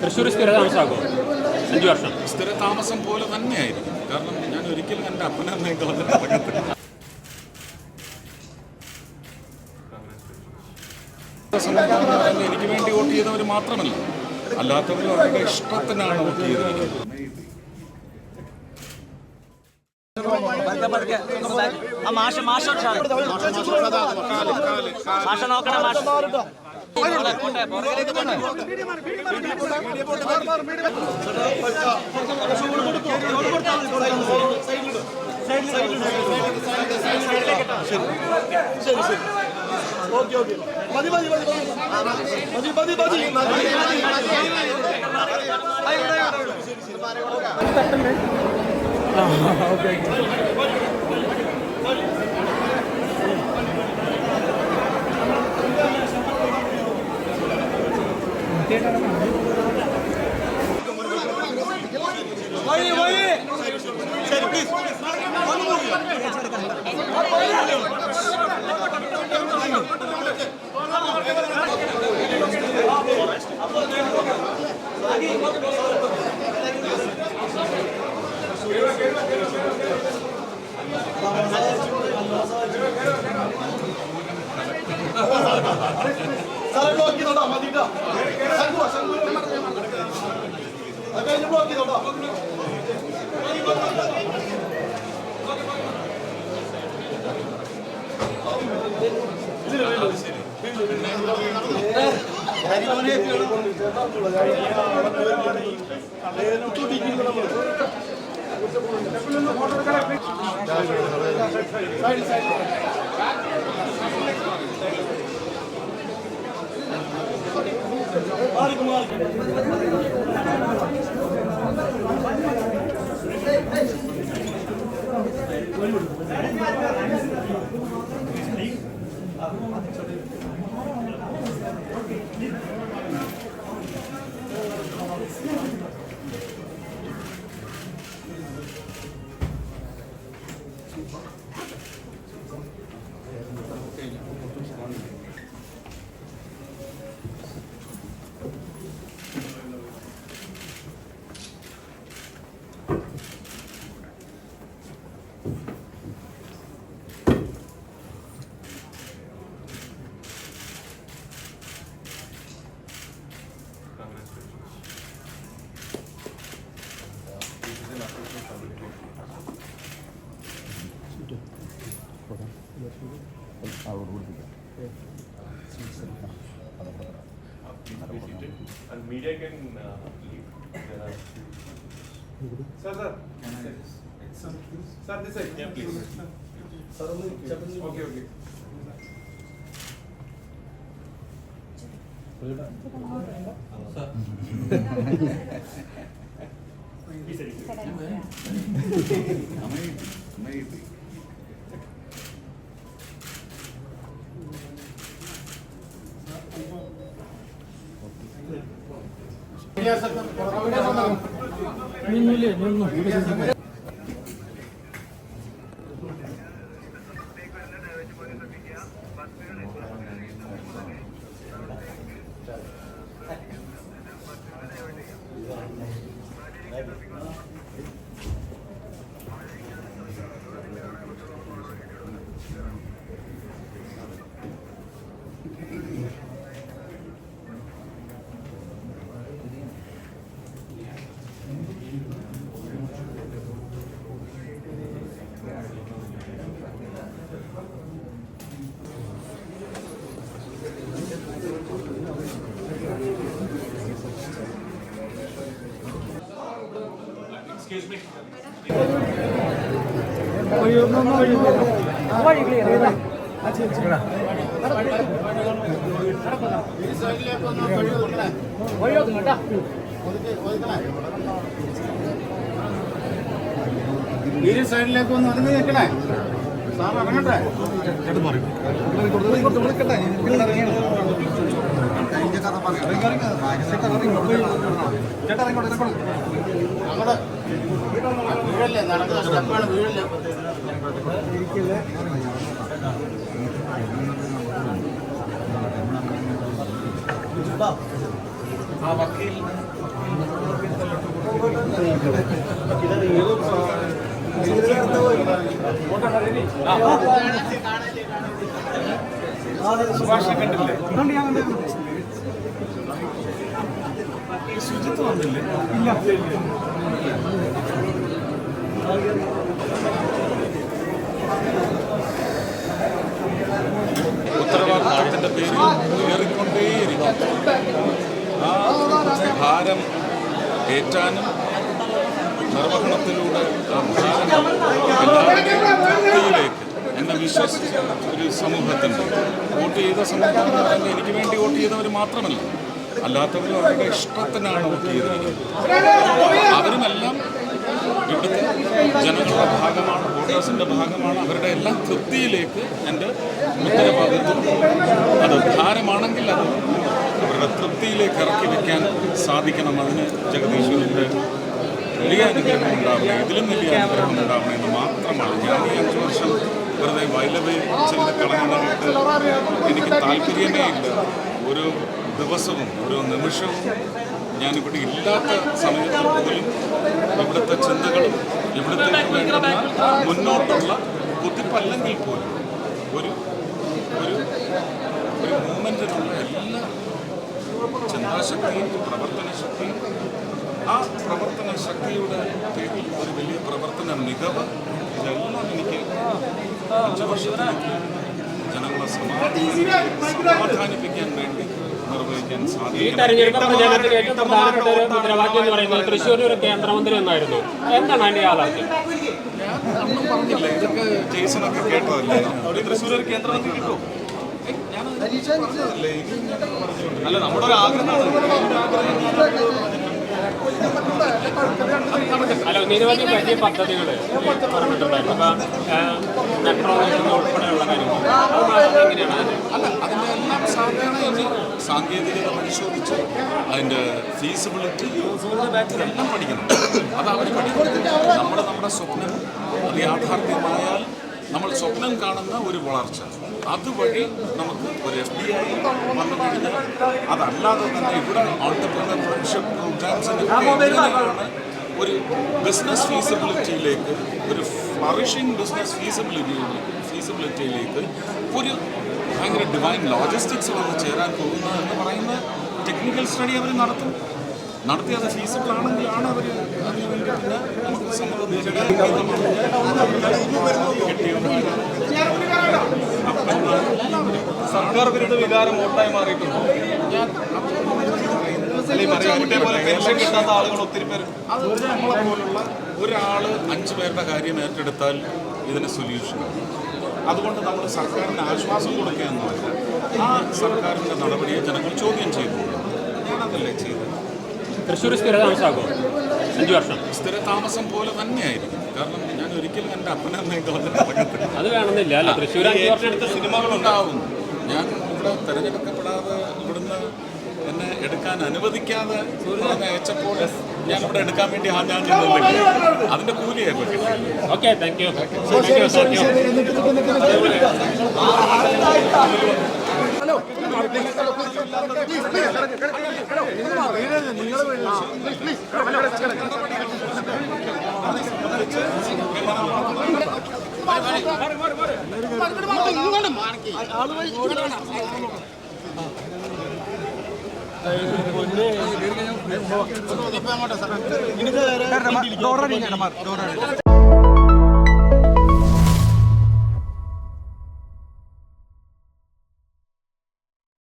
തൃശ്ശൂർ സ്ഥിരതാമസമാകുമോ? 5 വർഷം സ്ഥിരതാമസം പോലെ തന്നെയായിരിക്കും. കാരണം ഞാൻ ഒരിക്കലും എൻ്റെ അപ്പനെ അമ്മയെ കളഞ്ഞിട്ട് ഇറങ്ങത്തില്ല. എനിക്ക് വേണ്ടി വോട്ട് ചെയ്തവർ മാത്രമല്ല, അല്ലാത്തവരും അവരുടെ ഇഷ്ടത്തിനാണ് വോട്ട് ചെയ്തിരിക്കുന്നത്. And media can leave. Sir. Sir, this side. Yeah, please. Sir, okay. Excuse me. ഈ സൈഡിലേക്ക് ഒന്ന് ഒതുങ്ങി നിൽക്കണേ. സാർ ഇറങ്ങട്ടെ. അങ്ങോട്ട് വീഴല്ലേ, നടക്കുന്ന സ്റ്റെപ്പാണ്, വീഴല്ലേ. ആ വക്കീൽ സുഭാഷ് കണ്ടില്ലേ? ശുചിത്വം വന്നില്ലേ? ഉത്തരവാദിത്തത്തിന്റെ പേരിൽ ഏറിക്കൊണ്ടേയിരിക്കും. ആ ഭാരം ഏറ്റാനും നിർവഹണത്തിലൂടെ ആ ഭാരം എല്ലാവരുടെയും തൃപ്തിയിലേക്ക് എന്നെ വിശ്വസിച്ച ഒരു സമൂഹത്തിൻ്റെ വോട്ട് ചെയ്ത സമൂഹം എന്ന് പറയുന്നത് എനിക്ക് വേണ്ടി വോട്ട് ചെയ്തവർ മാത്രമല്ല, അല്ലാത്തവരും അവരുടെ ഇഷ്ടത്തിനാണ് വോട്ട് ചെയ്തിരിക്കുന്നത്. അവരുമെല്ലാം ഇവിടുത്തെ ജനങ്ങളുടെ ഭാഗമാണ്, വോട്ടേഴ്സിൻ്റെ ഭാഗമാണ്. അവരുടെ എല്ലാം തൃപ്തിയിലേക്ക് എൻ്റെ ഉത്തരവാദിത്വം അത് ഭാരമാണെങ്കിൽ അത് അവരുടെ തൃപ്തിയിലേക്ക് ഇറക്കി വയ്ക്കാൻ സാധിക്കണം. അതിന് ജഗദീശ്വരൻ്റെ വലിയ അനുഗ്രഹം ഉണ്ടാവണം, ഇതിലും വലിയ അനുഗ്രഹം ഉണ്ടാവണം എന്ന് മാത്രമാണ്. ഞാൻ ഈ 5 വർഷം വെറുതെ വൈലവേ ചെയ്ത് കളയാനായിട്ട് എനിക്ക് താല്പര്യമേ ഇല്ല. ഒരു ദിവസവും ഓരോ നിമിഷവും ഞാനിവിടെ ഇല്ലാത്ത സമയത്ത് പോലും ഇവിടുത്തെ ചിന്തകളും ഇവിടുത്തേക്ക് വേണ്ടുന്ന മുന്നോട്ടുള്ള കുതിപ്പല്ലെങ്കിൽ പോലും ഒരു ഒരു ഒരു മൂവ്മെൻറ്റിനുള്ള എല്ലാ ചിന്താശക്തിയും പ്രവർത്തനശക്തിയും ആ പ്രവർത്തന ശക്തിയുടെ പേരിൽ ഒരു വലിയ പ്രവർത്തന മികവ് ഇതെല്ലാം എനിക്ക് 5 വർഷത്തിലേക്ക് ജനങ്ങളെ സമാധാനിപ്പിക്കാൻ വേണ്ടി നിർവഹിക്കാൻ ഈ തെരഞ്ഞെടുപ്പ് പ്രചാരണത്തിൽ ഏറ്റവും പ്രധാനപ്പെട്ട ഒരു മുദ്രാവാക്യം എന്ന് പറയുന്നത് തൃശ്ശൂരിൽ ഒരു കേന്ദ്രമന്ത്രി എന്നായിരുന്നു. എന്താണ് അതിന്റെ യാഥാർത്ഥ്യം? ഞാൻ ഒന്നും പറഞ്ഞില്ല, ഇതൊക്കെ ജെയ്സണൊക്കെ കേട്ടതല്ലേ. തൃശ്ശൂർ ഒരു കേന്ദ്രമന്ത്രി കിട്ടുമോ? അല്ല, നമ്മുടെ ഒരു അല്ല, നിരവധി വലിയ പദ്ധതികൾ പറഞ്ഞിട്ടുണ്ടായിരുന്നു. ഇപ്പം മെട്രോ ഉൾപ്പെടെയുള്ള കാര്യങ്ങൾ എങ്ങനെയാണ്? അല്ല, അതിൻ്റെ എല്ലാം സാധാരണ ഇനി സാങ്കേതികത പരിശോധിച്ച് അതിൻ്റെ ഫീസിബിലിറ്റി ഇതെല്ലാം പഠിക്കണം. അത് അവർ പഠിക്കണം. നമ്മുടെ സ്വപ്നം അത് യാഥാർത്ഥ്യമായാൽ നമ്മൾ സ്വപ്നം കാണുന്ന ഒരു വളർച്ച അതുവഴി നമുക്ക് ഒരു FBI വന്നു കഴിഞ്ഞാൽ അതല്ലാതെ തന്നെ ഇവിടെ ഓൺടർപ്രണർഷിപ്പ് പ്രോഗ്രാംസിന് ഒരു ബിസിനസ് ഫീസിബിലിറ്റിയിലേക്ക്, ഒരു ഫ്ലറിഷിംഗ് ബിസിനസ് ഫീസിബിലിറ്റിയിലേക്ക് ഒരു ഭയങ്കര ഡിവൈൻ ലോജിസ്റ്റിക്സ് വന്ന് ചേരാൻ പോകുന്നത് എന്ന് പറയുന്ന ടെക്നിക്കൽ സ്റ്റഡി അവർ നടത്തി അത് ഫീസിബിൾ ആണെങ്കിലാണ് അവർ അതിനുവേണ്ടി പിന്നെ നമുക്ക് സമൂഹത്തിൽ സർക്കാർ വിരുദ്ധ വികാരം വോട്ടായി മാറിയിട്ടുണ്ട്. പെൻഷൻ കിട്ടാത്ത ആളുകൾ ഒത്തിരി പേര്. അത് നമ്മളെ പോലുള്ള ഒരാൾ 5 പേരുടെ കാര്യം ഏറ്റെടുത്താൽ ഇതിന് സൊല്യൂഷനാണ്. അതുകൊണ്ട് നമ്മൾ സർക്കാരിന് ആശ്വാസം കൊടുക്കുക എന്നല്ല, ആ സർക്കാരിൻ്റെ നടപടിയെ ജനങ്ങൾ ചോദ്യം ചെയ്തു. ഞാനതല്ലേ ചെയ്തത്. തൃശ്ശൂർ സ്ഥിരതാമസമാകുമോ? 5 വർഷം സ്ഥിരതാമസം പോലെ തന്നെയായിരിക്കും. കാരണം ഞാൻ ഒരിക്കലും എൻ്റെ അപ്പനെന്നെ കളഞ്ഞിട്ടില്ല. അത് വേണമെന്നില്ല. അല്ല, തൃശ്ശൂർ 5 വർഷം എടുത്ത സിനിമകളുണ്ടാവും. ഞാൻ ഇവിടെ തിരഞ്ഞെടുക്കപ്പെടാതെ ഇവിടുന്ന് എന്നെ എടുക്കാൻ അനുവദിക്കാതെ അയച്ചപ്പോൾ ഞാനിവിടെ എടുക്കാൻ വേണ്ടി ഞാൻ നിന്നില്ല. അതിൻ്റെ കൂലിയായിരുന്നു കിട്ടിയത്. Okay, thank you. ഇനി